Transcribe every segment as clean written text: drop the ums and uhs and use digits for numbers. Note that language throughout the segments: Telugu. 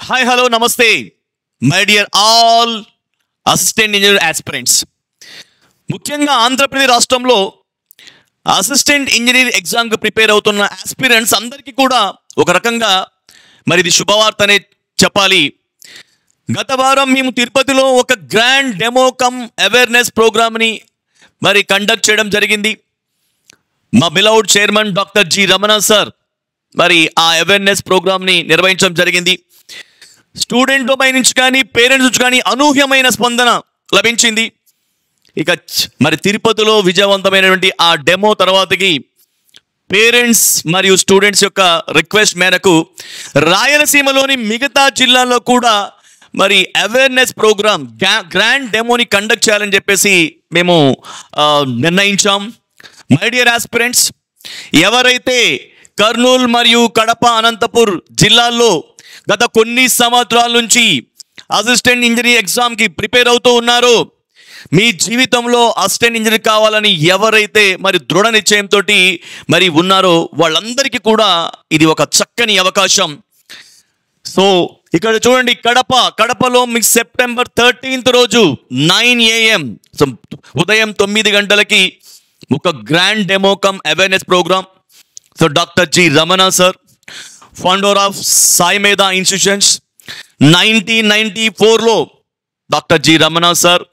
హాయ్ హలో నమస్తే my dear all assistant engineer aspirants. ముఖ్యంగా ఆంధ్రప్రదేశ్ రాష్ట్రంలో అసిస్టెంట్ ఇంజనీర్ ఎగ్జామ్కి ప్రిపేర్ అవుతున్న ఆస్పిరెంట్స్ అందరికీ కూడా ఒక రకంగా మరి ఇది శుభవార్త అనే చెప్పాలి. గత వారం మేము తిరుపతిలో ఒక గ్రాండ్ డెమో కమ్ అవేర్నెస్ ప్రోగ్రామ్ని మరి కండక్ట్ చేయడం జరిగింది. మా beloved chairman doctor G Ramana sir మరి ఆ అవేర్నెస్ ప్రోగ్రామ్ని నిర్వహించడం జరిగింది. స్టూడెంట్ డొమైన్ నుంచి కానీ పేరెంట్స్ నుంచి కానీ అనూహ్యమైన స్పందన లభించింది. ఇక మరి తిరుపతిలో విజయవంతమైనటువంటి ఆ డెమో తర్వాతకి పేరెంట్స్ మరియు స్టూడెంట్స్ యొక్క రిక్వెస్ట్ మేరకు రాయలసీమలోని మిగతా జిల్లాల్లో కూడా మరి అవేర్నెస్ ప్రోగ్రామ్ గ్రాండ్ డెమోని కండక్ట్ చేయాలని చెప్పేసి మేము నిర్ణయించాం. మై డియర్ ఆస్పిరెంట్స్, ఎవరైతే కర్నూలు మరియు కడప అనంతపూర్ జిల్లాల్లో గత కొన్ని సంవత్సరాల నుంచి అసిస్టెంట్ ఇంజనీర్ ఎగ్జామ్కి ప్రిపేర్ అవుతూ ఉన్నారో, మీ జీవితంలో అసిస్టెంట్ ఇంజనీర్ కావాలని ఎవరైతే మరి దృఢ నిశ్చయంతో మరి ఉన్నారో వాళ్ళందరికీ కూడా ఇది ఒక చక్కని అవకాశం. సో ఇక్కడ చూడండి, కడపలో మీకు సెప్టెంబర్ 13th రోజు 9 AM ఉదయం 9 గంటలకి ఒక grand demo cum awareness programme. So doctor G Ramana sir, founder of Sai Medha institutions, 1994లో డాక్టర్ జి రమణ సార్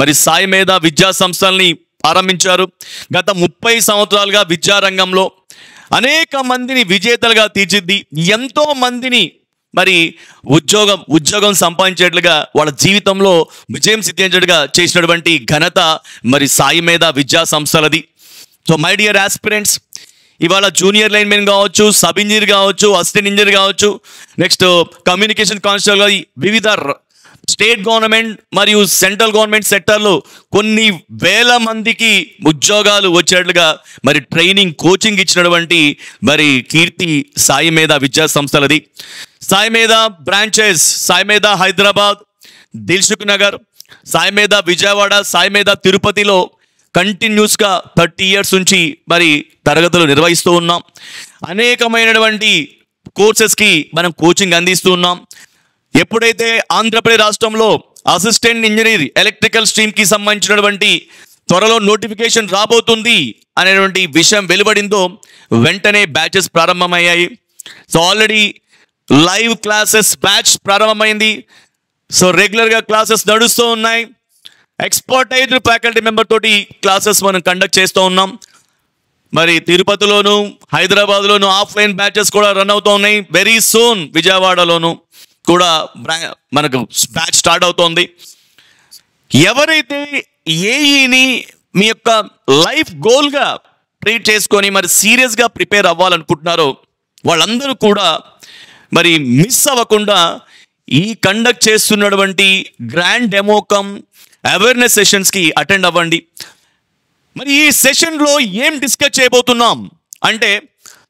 మరి సాయి మేధా విద్యా సంస్థల్ని ప్రారంభించారు. గత 30 సంవత్సరాలుగా విద్యారంగంలో అనేక మందిని విజేతలుగా తీర్చిద్ది, ఎంతో మందిని మరి ఉద్యోగం సంపాదించేట్లుగా వాళ్ళ జీవితంలో విజయం సిద్ధించేట్టుగా చేసినటువంటి ఘనత మరి సాయి మేధా విద్యా సంస్థలది. సో మై డియర్ ఆస్పిరెంట్స్, ఇవాళ జూనియర్ లైన్మెన్ కావచ్చు, సబ్ ఇంజనీర్ కావచ్చు, అసిస్టెంట్ ఇంజనీర్ కావచ్చు, నెక్స్ట్ కమ్యూనికేషన్ కానిస్టేబుల్, వివిధ స్టేట్ గవర్నమెంట్ మరియు సెంట్రల్ గవర్నమెంట్ సెక్టర్లో కొన్ని వేల మందికి ఉద్యోగాలు వచ్చేట్లుగా మరి ట్రైనింగ్ కోచింగ్ ఇచ్చినటువంటి మరి కీర్తి సాయి మేధా విద్యా సంస్థలది. సాయి మేధా బ్రాంచెస్ సాయి మేధా హైదరాబాద్, దిల్సుఖ్ నగర్, సాయి మేధా విజయవాడ, సాయి మేధా తిరుపతిలో కంటిన్యూస్గా 30 years నుంచి మరి తరగతులు నిర్వహిస్తూ ఉన్నాం. అనేకమైనటువంటి కోర్సెస్కి మనం కోచింగ్ అందిస్తూ ఉన్నాం. ఎప్పుడైతే ఆంధ్రప్రదేశ్ రాష్ట్రంలో అసిస్టెంట్ ఇంజనీర్ ఎలక్ట్రికల్ స్ట్రీమ్కి సంబంధించినటువంటి త్వరలో నోటిఫికేషన్ రాబోతుంది అనేటువంటి విషయం వెలువడిందో వెంటనే బ్యాచెస్ ప్రారంభమయ్యాయి. So already live classes batch ప్రారంభమైంది. సో రెగ్యులర్గా క్లాసెస్ నడుస్తూ ఉన్నాయి. ఎక్స్పర్టైజ్డ్ ఫ్యాకల్టీ మెంబర్ తోటి క్లాసెస్ మనం కండక్ట్ చేస్తూ ఉన్నాం. మరి తిరుపతిలోను హైదరాబాద్లోను ఆఫ్లైన్ బ్యాచెస్ కూడా రన్ అవుతూ ఉన్నాయి. వెరీ సూన్ విజయవాడలోను కూడా మనకు బ్యాచ్ స్టార్ట్ అవుతోంది. ఎవరైతే ఏఈని మీ యొక్క లైఫ్ గోల్గా ట్రీట్ చేసుకొని మరి సీరియస్గా ప్రిపేర్ అవ్వాలనుకుంటున్నారో వాళ్ళందరూ కూడా మరి మిస్ అవ్వకుండా ఈ కండక్ట్ చేస్తున్నటువంటి గ్రాండ్ డెమో కమ్ అవేర్నెస్ సెషన్స్కి అటెండ్ అవ్వండి. మరి ఈ సెషన్లో ఏం డిస్కస్ చేయబోతున్నాం అంటే,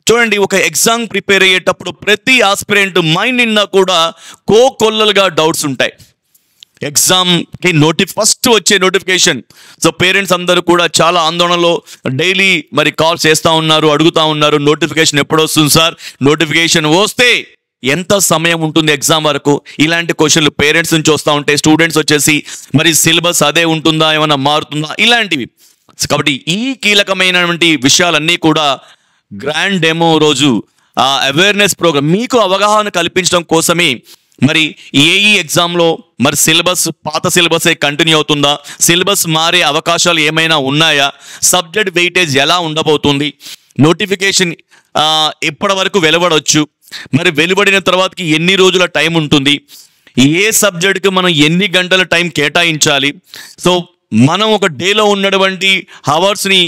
చూడండి, ఒక ఎగ్జామ్ ప్రిపేర్ అయ్యేటప్పుడు ప్రతి ఆస్పిరెంట్ మైండ్ నిండా కూడా కోకొల్లలుగా డౌట్స్ ఉంటాయి. ఎగ్జామ్కి ఫస్ట్ వచ్చే నోటిఫికేషన్. సో పేరెంట్స్ అందరూ కూడా చాలా ఆందోళనలో డైలీ మరి కాల్ చేస్తూ ఉన్నారు, అడుగుతూ ఉన్నారు, నోటిఫికేషన్ ఎప్పుడు వస్తుంది సార్, నోటిఫికేషన్ వస్తే ఎంత సమయం ఉంటుంది ఎగ్జామ్ వరకు, ఇలాంటి క్వశ్చన్లు పేరెంట్స్ నుంచి వస్తూ ఉంటాయి. స్టూడెంట్స్ వచ్చేసి మరి సిలబస్ అదే ఉంటుందా, ఏమైనా మారుతుందా, ఇలాంటివి. కాబట్టి ఈ కీలకమైనటువంటి విషయాలన్నీ కూడా గ్రాండ్ డెమో రోజు ఆ అవేర్నెస్ ప్రోగ్రామ్ మీకు అవగాహన కల్పించడం కోసమే. మరి ఏఈ ఎగ్జామ్లో మరి సిలబస్ పాత సిలబసే కంటిన్యూ అవుతుందా, సిలబస్ మారే అవకాశాలు ఏమైనా ఉన్నాయా, సబ్జెక్ట్ వెయిటేజ్ ఎలా ఉండబోతుంది, నోటిఫికేషన్ ఎప్పటి వరకు వెలువడవచ్చు, మరి వెలువడిన తర్వాతకి ఎన్ని రోజుల టైం ఉంటుంది, ఏ సబ్జెక్ట్కి మనం ఎన్ని గంటల టైం కేటాయించాలి, సో మనం ఒక డేలో ఉన్నటువంటి హవర్స్ని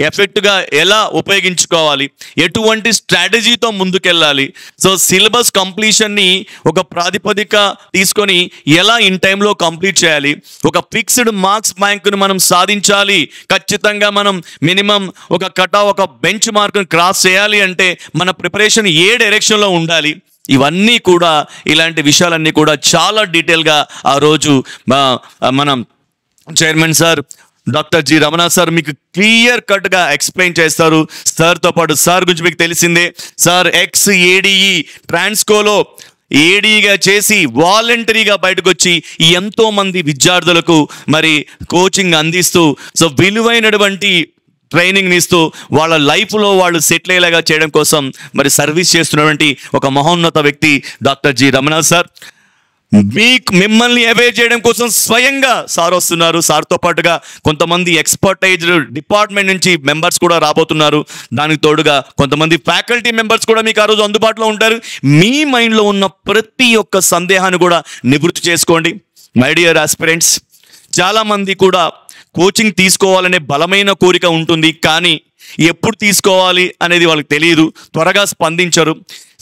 ఎఫెక్ట్గా ఎలా ఉపయోగించుకోవాలి, ఎటువంటి స్ట్రాటజీతో ముందుకెళ్ళాలి, సో సిలబస్ కంప్లీషన్ని ఒక ప్రాతిపదిక తీసుకొని ఎలా ఇన్ టైంలో కంప్లీట్ చేయాలి, ఒక ఫిక్స్డ్ మార్క్స్ బ్యాంకును మనం సాధించాలి, ఖచ్చితంగా మనం మినిమం ఒక బెంచ్ మార్క్ను క్రాస్ చేయాలి అంటే మన ప్రిపరేషన్ ఏ డైరెక్షన్లో ఉండాలి, ఇవన్నీ కూడా ఇలాంటి విషయాలన్నీ కూడా చాలా డీటెయిల్గా ఆ రోజు మనం chairman sir doctor G Ramana sir మీకు క్లియర్ కట్గా ఎక్స్ప్లెయిన్ చేస్తారు. సార్తో పాటు సార్ గురించి మీకు తెలిసిందే, సార్ ఎక్స్ ఏడిఈ ట్రాన్స్కోలో ఏడీగా చేసి వాలంటరీగా బయటకు వచ్చి ఎంతో మంది విద్యార్థులకు మరి కోచింగ్ అందిస్తూ సో విలువైనటువంటి ట్రైనింగ్ని ఇస్తూ వాళ్ళ లైఫ్లో వాళ్ళు సెటిల్ అయ్యేలాగా చేయడం కోసం మరి సర్వీస్ చేస్తున్నటువంటి ఒక మహోన్నత వ్యక్తి డాక్టర్ జి రమణ సార్. మిమ్మల్ని అవేర్ చేయడం కోసం స్వయంగా సార్ వస్తున్నారు. సార్తో పాటుగా కొంతమంది ఎక్స్పర్టైజ్డ్ డిపార్ట్మెంట్ నుంచి మెంబర్స్ కూడా రాబోతున్నారు. దానికి తోడుగా కొంతమంది ఫ్యాకల్టీ మెంబర్స్ కూడా మీకు ఆ రోజు అందుబాటులో ఉంటారు. మీ మైండ్లో ఉన్న ప్రతి ఒక్క సందేహాన్ని కూడా నివృత్తి చేసుకోండి. మై డియర్ ఆస్పిరెంట్స్, చాలామంది కూడా కోచింగ్ తీసుకోవాలనే బలమైన కోరిక ఉంటుంది, కానీ ఎప్పుడు తీసుకోవాలి అనేది వాళ్ళకి తెలియదు, త్వరగా స్పందించరు.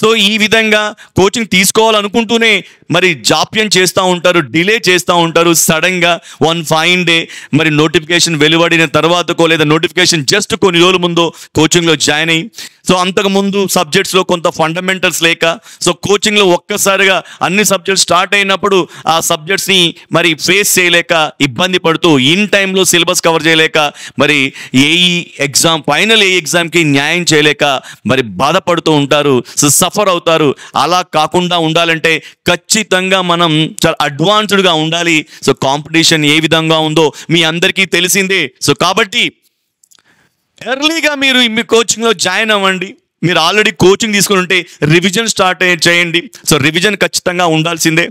సో ఈ విధంగా కోచింగ్ తీసుకోవాలనుకుంటూనే మరి జాప్యం చేస్తూ ఉంటారు, డిలే చేస్తూ ఉంటారు. సడన్గా వన్ ఫైన్ డే మరి నోటిఫికేషన్ వెలువడిన తర్వాతకో లేదా నోటిఫికేషన్ జస్ట్ కొన్ని రోజుల ముందు కోచింగ్లో జాయిన్ అయ్యి సో అంతకుముందు సబ్జెక్ట్స్లో కొంత ఫండమెంటల్స్ లేక సో కోచింగ్లో ఒక్కసారిగా అన్ని సబ్జెక్ట్స్ స్టార్ట్ అయినప్పుడు ఆ సబ్జెక్ట్స్ని మరి ఫేస్ చేయలేక ఇబ్బంది పడుతూ ఇన్ టైంలో సిలబస్ కవర్ చేయలేక మరి ఫైనల్ ఏఈ ఎగ్జామ్కి న్యాయం చేయలేక మరి బాధపడుతూ ఉంటారు, సో సఫర్ అవుతారు. అలా కాకుండా ఉండాలంటే ఖచ్చితంగా మనం చాలా అడ్వాన్స్డ్గా ఉండాలి. సో కాంపిటీషన్ ఏ విధంగా ఉందో మీ అందరికీ తెలిసిందే. సో కాబట్టి ఎర్లీగా మీరు మీ కోచింగ్లో జాయిన్ అవ్వండి. మీరు ఆల్రెడీ కోచింగ్ తీసుకుని ఉంటే రివిజన్ స్టార్ట్ చేయండి. సో రివిజన్ ఖచ్చితంగా ఉండాల్సిందే.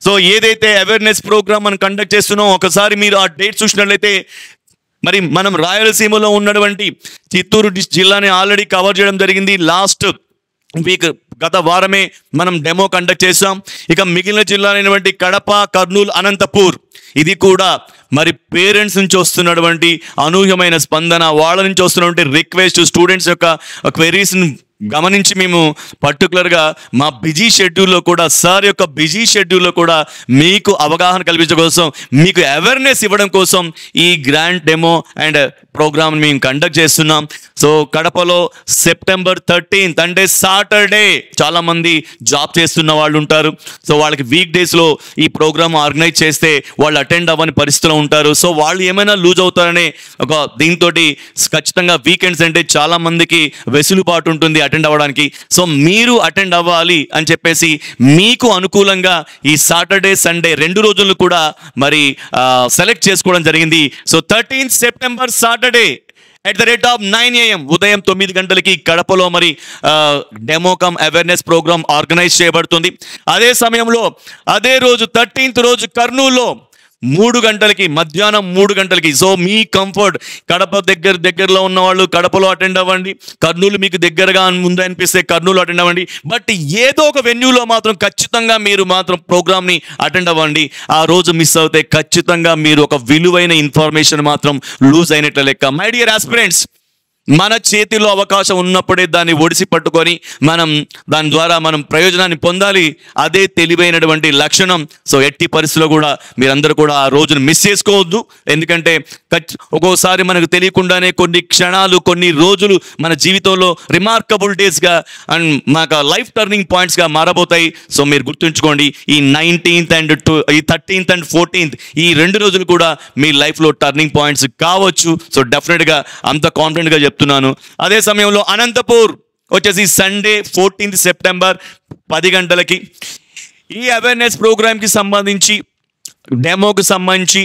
సో ఏదైతే అవేర్నెస్ ప్రోగ్రామ్ మనం కండక్ట్ చేస్తున్నామో ఒకసారి మీరు ఆ డేట్ చూసినట్లయితే మరి మనం రాయలసీమలో ఉన్నటువంటి చిత్తూరు జిల్లాని ఆల్రెడీ కవర్ చేయడం జరిగింది. లాస్ట్ వీక్ గత వారమే మనం డెమో కండక్ట్ చేసాం. ఇక మిగిలిన జిల్లాలైనటువంటి కడప, కర్నూలు, అనంతపూర్ ఇది కూడా మరి పేరెంట్స్ నుంచి వస్తున్నటువంటి అనూహ్యమైన స్పందన, వాళ్ళ నుంచి వస్తున్నటువంటి రిక్వెస్ట్, స్టూడెంట్స్ యొక్క క్వెరీస్ని గమనించి మేము పర్టికులర్గా మా బిజీ షెడ్యూల్లో కూడా సార్ యొక్క బిజీ షెడ్యూల్లో కూడా మీకు అవగాహన కల్పించడం కోసం, మీకు అవేర్నెస్ ఇవ్వడం కోసం ఈ గ్రాండ్ డెమో అండ్ ప్రోగ్రామ్ మేము కండక్ట్ చేస్తున్నాం. సో కడపలో సెప్టెంబర్ 13th అంటే సాటర్డే చాలామంది జాబ్ చేస్తున్న వాళ్ళు ఉంటారు. సో వాళ్ళకి వీక్ డేస్లో ఈ ప్రోగ్రామ్ ఆర్గనైజ్ చేస్తే వాళ్ళు అటెండ్ అవ్వని పరిస్థితిలో ఉంటారు. సో వాళ్ళు ఏమైనా లూజ్ అవుతారనే ఒక దీంతో ఖచ్చితంగా వీకెండ్స్ అంటే చాలామందికి వెసులుబాటు ఉంటుంది అటెండ్ అవ్వడానికి. సో మీరు అటెండ్ అవ్వాలి అని చెప్పేసి మీకు అనుకూలంగా ఈ సాటర్డే, సండే 2 రోజులు కూడా మరి సెలెక్ట్ చేసుకోవడం జరిగింది. So 13th September Saturday at the rate of 9 AM ఉదయం 9 గంటలకి కడపలో మరి demo cum awareness program organise చేయబడుతుంది. అదే సమయంలో అదే రోజు 13th రోజు కర్నూలులో 3 గంటలకి, మధ్యాహ్నం 3 గంటలకి. సో మీ కంఫర్ట్, కడప దగ్గరలో ఉన్న వాళ్ళు కడపలో అటెండ్ అవ్వండి, కర్నూలు మీకు దగ్గరగా ముందు అనిపిస్తే కర్నూలు అటెండ్ అవ్వండి. బట్ ఏదో ఒక వెన్యూలో మాత్రం ఖచ్చితంగా మీరు మాత్రం ప్రోగ్రామ్ని అటెండ్ అవ్వండి. ఆ రోజు మిస్ అవుతే ఖచ్చితంగా మీరు ఒక విలువైన ఇన్ఫర్మేషన్ మాత్రం లూజ్ అయినట్ల లెక్క. మై డియర్ ఆస్పిరెంట్స్, మన చేతిలో అవకాశం ఉన్నప్పుడే దాన్ని ఒడిసి పట్టుకొని మనం దాని ద్వారా మనం ప్రయోజనాన్ని పొందాలి. అదే తెలివైనటువంటి లక్షణం. సో ఎట్టి పరిస్థితుల్లో కూడా మీరందరూ కూడా ఆ రోజును మిస్ చేసుకోవద్దు. ఎందుకంటే ఒక్కోసారి మనకు తెలియకుండానే కొన్ని క్షణాలు, కొన్ని రోజులు మన జీవితంలో రిమార్కబుల్ డేస్గా అండ్ మాకు లైఫ్ టర్నింగ్ పాయింట్స్గా మారబోతాయి. సో మీరు గుర్తుంచుకోండి, ఈ 19th and 13th and 14th ఈ 2 రోజులు కూడా మీ లైఫ్లో టర్నింగ్ పాయింట్స్ కావచ్చు. సో డెఫినెట్గా అంత కాన్ఫిడెంట్గా చెప్తున్నాను. అదే సమయంలో అనంతపూర్ వచ్చేసి సండే 14th September 10 గంటలకి ఈ అవేర్నెస్ ప్రోగ్రామ్కి సంబంధించి, డెమోకి సంబంధించి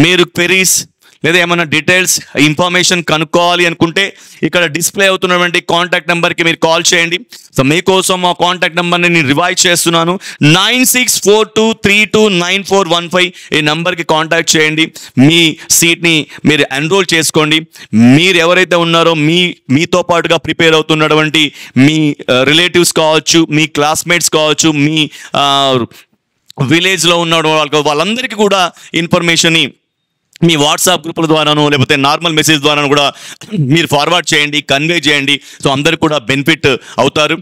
మీరు క్వెరీస్ లేదా ఏమైనా డీటెయిల్స్ ఇన్ఫర్మేషన్ కనుక్కోవాలి అనుకుంటే ఇక్కడ డిస్ప్లే అవుతున్నటువంటి కాంటాక్ట్ నెంబర్కి మీరు కాల్ చేయండి. సో మీకోసం ఆ కాంటాక్ట్ నెంబర్ని నేను రివైజ్ చేస్తున్నాను. 9642329415 ఈ నెంబర్కి కాంటాక్ట్ చేయండి. మీ సీట్ని మీరు ఎన్రోల్ చేసుకోండి. మీరు ఎవరైతే ఉన్నారో మీతో పాటుగా ప్రిపేర్ అవుతున్నటువంటి మీ రిలేటివ్స్ కావచ్చు, మీ క్లాస్మేట్స్ కావచ్చు, మీ విలేజ్లో ఉన్న వాళ్ళందరికీ కూడా ఇన్ఫర్మేషన్ని మీ వాట్సాప్ గ్రూపుల ద్వారానో లేకపోతే నార్మల్ మెసేజ్ ద్వారానో కూడా మీరు ఫార్వర్డ్ చేయండి, కన్వే చేయండి. సో అందరు కూడా బెనిఫిట్ అవుతారు.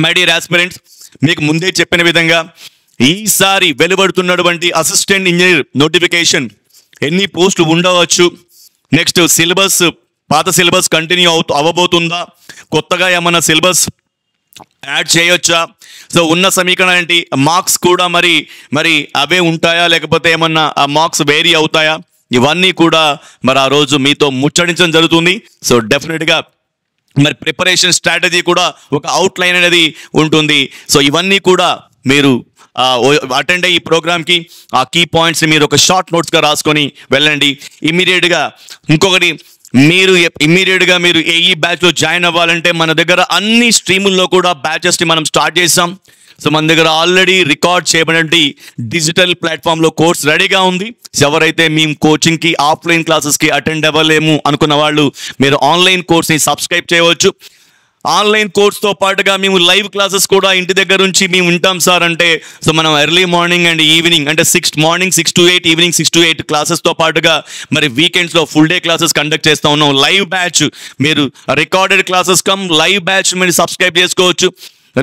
మై డియర్ ఆస్పిరెంట్స్, మీకు ముందే చెప్పిన విధంగా ఈసారి వెలువడుతున్నటువంటి అసిస్టెంట్ ఇంజనీర్ నోటిఫికేషన్ ఎన్ని పోస్టులు ఉండవచ్చు, నెక్స్ట్ సిలబస్ పాత సిలబస్ కంటిన్యూ అవ్వబోతుందా, కొత్తగా ఏమన్నా సిలబస్ యాడ్ చేయొచ్చా, సో ఉన్న సమీకరణ ఏంటి, మార్క్స్ కూడా మరి అవే ఉంటాయా లేకపోతే ఏమన్నా ఆ మార్క్స్ వేరీ అవుతాయా, ఇవన్నీ కూడా మరి ఆ రోజు మీతో ముచ్చటించడం జరుగుతుంది. సో డెఫినెట్గా మరి ప్రిపరేషన్ స్ట్రాటజీ కూడా ఒక అవుట్లైన్ అనేది ఉంటుంది. సో ఇవన్నీ కూడా మీరు అటెండ్ అయ్యి ఈ ప్రోగ్రామ్కి ఆ కీ పాయింట్స్ని మీరు ఒక షార్ట్ నోట్స్గా రాసుకొని వెళ్ళండి. ఇమీడియట్గా ఇంకొకటి, మీరు ఇమ్మీడియట్గా మీరు ఏఈ బ్యాచ్లో జాయిన్ అవ్వాలంటే మన దగ్గర అన్ని స్ట్రీముల్లో కూడా బ్యాచెస్ని మనం స్టార్ట్ చేసాం. సో మన దగ్గర ఆల్రెడీ రికార్డ్ చేయబడినటువంటి డిజిటల్ ప్లాట్ఫామ్లో కోర్స్ రెడీగా ఉంది. ఎవరైతే మేము కోచింగ్కి ఆఫ్లైన్ క్లాసెస్కి అటెండ్ అవ్వలేము అనుకున్న వాళ్ళు మీరు ఆన్లైన్ కోర్స్ని సబ్స్క్రైబ్ చేయవచ్చు. ఆన్లైన్ కోర్స్తో పాటుగా మేము లైవ్ క్లాసెస్ కూడా ఇంటి దగ్గర నుంచి మేము ఉంటాం సార్ అంటే, సో మనం ఎర్లీ మార్నింగ్ అండ్ ఈవినింగ్ అంటే మార్నింగ్ 6 to 8, ఈవినింగ్ 6 to 8 క్లాసెస్తో పాటుగా మరి వీకెండ్స్లో ఫుల్ డే క్లాసెస్ కండక్ట్ చేస్తూ ఉన్నాం. లైవ్ బ్యాచ్ మీరు రికార్డెడ్ క్లాసెస్ లైవ్ బ్యాచ్ మీరు సబ్స్క్రైబ్ చేసుకోవచ్చు.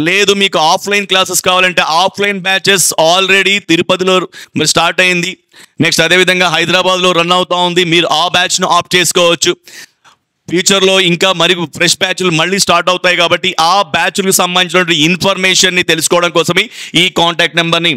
లేదు మీకు ఆఫ్లైన్ క్లాసెస్ కావాలంటే ఆఫ్లైన్ బ్యాచెస్ ఆల్రెడీ తిరుపతిలో మరి స్టార్ట్ అయింది. నెక్స్ట్ అదేవిధంగా హైదరాబాద్లో రన్ అవుతూ ఉంది. మీరు ఆ బ్యాచ్ను ఆప్ట్ చేసుకోవచ్చు. ఫ్యూచర్లో ఇంకా మరి ఫ్రెష్ బ్యాచ్లు మళ్ళీ స్టార్ట్ అవుతాయి కాబట్టి ఆ బ్యాచ్లకు సంబంధించినటువంటి ఇన్ఫర్మేషన్ని తెలుసుకోవడం కోసమే ఈ కాంటాక్ట్ నెంబర్ని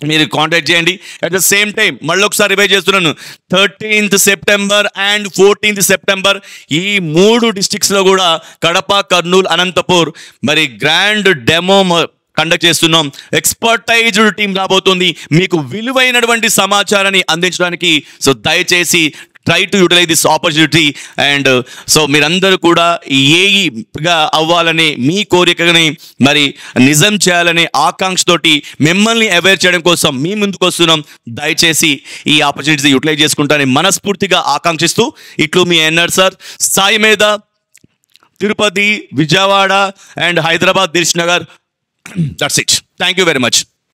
మీరు కాంటాక్ట్ చేయండి. అట్ ద సేమ్ టైం మళ్ళీ ఒకసారి రివైజ్ చేస్తున్నాను, 13th September and 14th September ఈ 3 డిస్ట్రిక్ట్స్లో కూడా కడప, కర్నూలు, అనంతపూర్ మరి గ్రాండ్ డెమో కండక్ట్ చేస్తున్నాం. ఎక్స్పర్టైజ్డ్ టీం రాబోతుంది మీకు విలువైనటువంటి సమాచారాన్ని అందించడానికి. సో దయచేసి try to utilize this opportunity. And so మీరందరూ కూడా ఏఈగా అవ్వాలనే మీ కోరికని మరి నిజం చేయాలనే ఆకాంక్షతోటి మిమ్మల్ని అవేర్ చేయడం కోసం మీ ముందుకు వస్తున్నాం. దయచేసి ఈ ఆపర్చునిటీ యూటిలైజ్ చేసుకుంటానని మనస్ఫూర్తిగా ఆకాంక్షిస్తూ ఇట్లు మీ ఎన్ఆర్ సార్, సాయి మీద, Tirupati, Vijayawada and Hyderabad, Dilsukhnagar. That's it. Thank you very much.